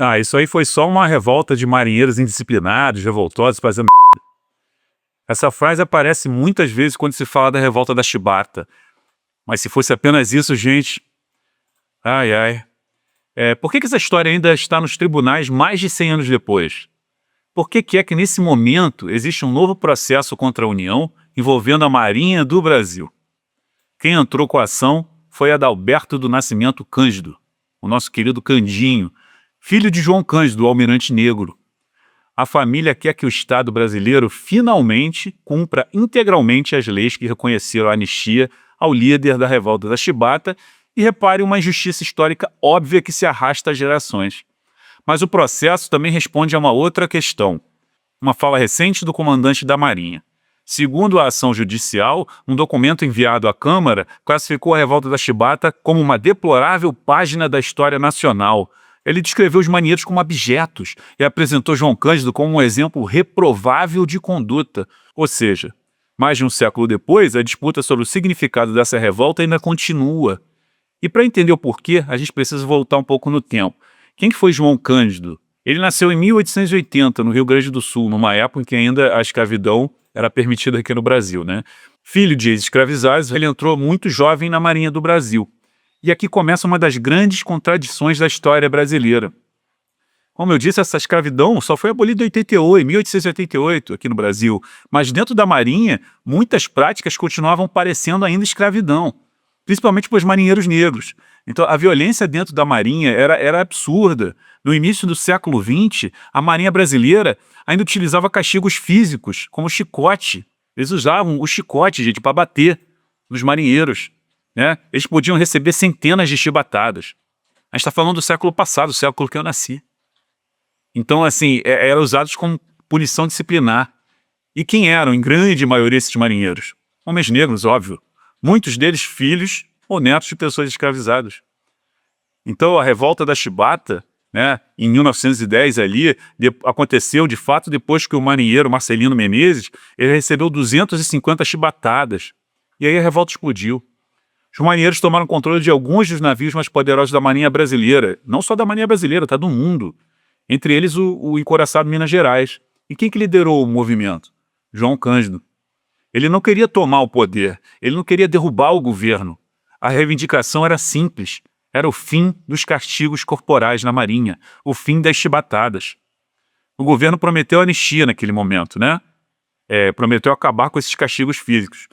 Ah, isso aí foi só uma revolta de marinheiros indisciplinados, revoltosos, fazendo. Essa frase aparece muitas vezes quando se fala da revolta da Chibata. Mas se fosse apenas isso, gente... Ai, ai. Por que essa história ainda está nos tribunais mais de 100 anos depois? Por que é que nesse momento existe um novo processo contra a União envolvendo a Marinha do Brasil? Quem entrou com a ação foi Adalberto do Nascimento Cândido, o nosso querido Candinho, filho de João Cândido, o Almirante Negro. A família quer que o Estado brasileiro finalmente cumpra integralmente as leis que reconheceram a anistia ao líder da revolta da Chibata e repare uma injustiça histórica óbvia que se arrasta há gerações. Mas o processo também responde a uma outra questão, uma fala recente do comandante da Marinha. Segundo a ação judicial, um documento enviado à Câmara classificou a revolta da Chibata como uma deplorável página da história nacional. Ele descreveu os marinheiros como abjetos e apresentou João Cândido como um exemplo reprovável de conduta. Ou seja, mais de um século depois, a disputa sobre o significado dessa revolta ainda continua. E para entender o porquê, a gente precisa voltar um pouco no tempo. Quem que foi João Cândido? Ele nasceu em 1880, no Rio Grande do Sul, numa época em que ainda a escravidão era permitida aqui no Brasil, né? Filho de ex-escravizados, ele entrou muito jovem na Marinha do Brasil. E aqui começa uma das grandes contradições da história brasileira. Como eu disse, essa escravidão só foi abolida em 1888, aqui no Brasil. Mas dentro da Marinha, muitas práticas continuavam parecendo ainda escravidão, principalmente para os marinheiros negros. Então, a violência dentro da Marinha era absurda. No início do século XX, a Marinha brasileira ainda utilizava castigos físicos, como chicote. Eles usavam o chicote, gente, para bater nos marinheiros, né? Eles podiam receber centenas de chibatadas. A gente está falando do século passado, o século que eu nasci. Então, assim, eram usados como punição disciplinar. E quem eram, em grande maioria, esses marinheiros? Homens negros, óbvio. Muitos deles filhos ou netos de pessoas escravizadas. Então, a revolta da Chibata, né, em 1910 ali, aconteceu de fato depois que o marinheiro Marcelino Menezes ele recebeu 250 chibatadas. E aí a revolta explodiu. Os marinheiros tomaram controle de alguns dos navios mais poderosos da Marinha Brasileira. Não só da Marinha Brasileira, tá, do mundo. Entre eles o encouraçado Minas Gerais. E quem que liderou o movimento? João Cândido. Ele não queria tomar o poder, ele não queria derrubar o governo. A reivindicação era simples, era o fim dos castigos corporais na Marinha, o fim das chibatadas. O governo prometeu anistia naquele momento, né? Prometeu acabar com esses castigos físicos.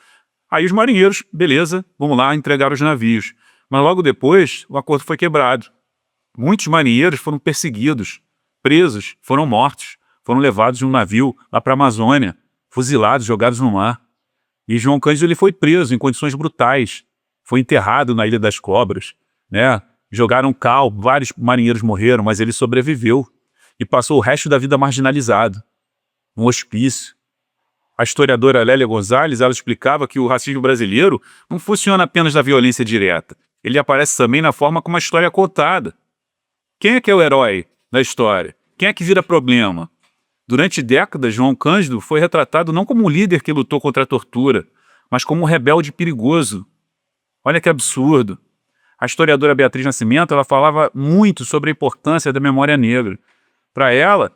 Aí os marinheiros, beleza, vamos lá, entregaram os navios. Mas logo depois, o acordo foi quebrado. Muitos marinheiros foram perseguidos, presos, foram mortos, foram levados de um navio lá para a Amazônia, fuzilados, jogados no mar. E João Cândido ele foi preso em condições brutais, foi enterrado na Ilha das Cobras, né? Jogaram cal, vários marinheiros morreram, mas ele sobreviveu e passou o resto da vida marginalizado, num hospício. A historiadora Lélia Gonzalez, ela explicava que o racismo brasileiro não funciona apenas na violência direta, ele aparece também na forma como a história é contada. Quem é que é o herói da história? Quem é que vira problema? Durante décadas, João Cândido foi retratado não como um líder que lutou contra a tortura, mas como um rebelde perigoso. Olha que absurdo. A historiadora Beatriz Nascimento ela falava muito sobre a importância da memória negra. Para ela,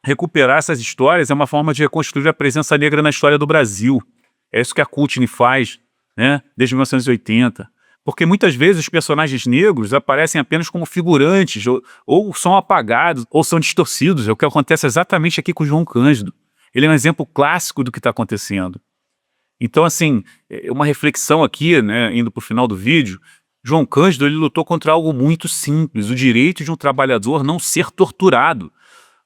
recuperar essas histórias é uma forma de reconstruir a presença negra na história do Brasil. É isso que a Courtney faz, né, desde 1980. Porque muitas vezes os personagens negros aparecem apenas como figurantes, ou são apagados, ou são distorcidos. É o que acontece exatamente aqui com o João Cândido. Ele é um exemplo clássico do que está acontecendo. Então, assim, uma reflexão aqui, né, indo para o final do vídeo, João Cândido ele lutou contra algo muito simples, o direito de um trabalhador não ser torturado.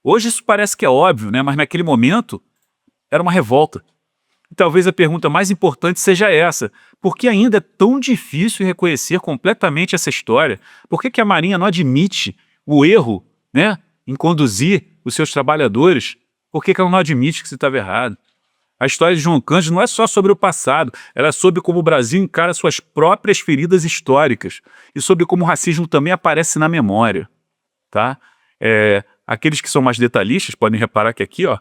Hoje isso parece que é óbvio, né, mas naquele momento era uma revolta. E talvez a pergunta mais importante seja essa: por que ainda é tão difícil reconhecer completamente essa história? Por que a Marinha não admite o erro, né, em conduzir os seus trabalhadores? Por que ela não admite que se estava errado? A história de João Cândido não é só sobre o passado, ela é sobre como o Brasil encara suas próprias feridas históricas e sobre como o racismo também aparece na memória. Tá? Aqueles que são mais detalhistas podem reparar que aqui ó,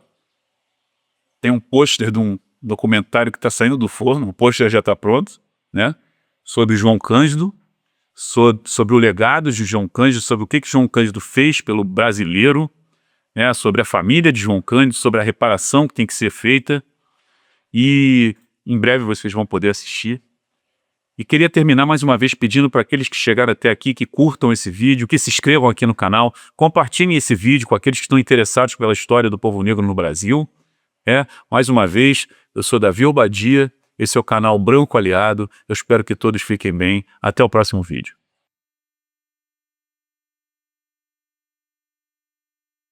tem um pôster de um documentário que está saindo do forno, o pôster já está pronto, né? Sobre João Cândido, sobre o legado de João Cândido, sobre o que João Cândido fez pelo brasileiro, né, sobre a família de João Cândido, sobre a reparação que tem que ser feita, e em breve vocês vão poder assistir. E queria terminar mais uma vez pedindo para aqueles que chegaram até aqui, que curtam esse vídeo, que se inscrevam aqui no canal, compartilhem esse vídeo com aqueles que estão interessados pela história do povo negro no Brasil. Mais uma vez, eu sou Davi Obadia, esse é o canal Branco Aliado, eu espero que todos fiquem bem, até o próximo vídeo.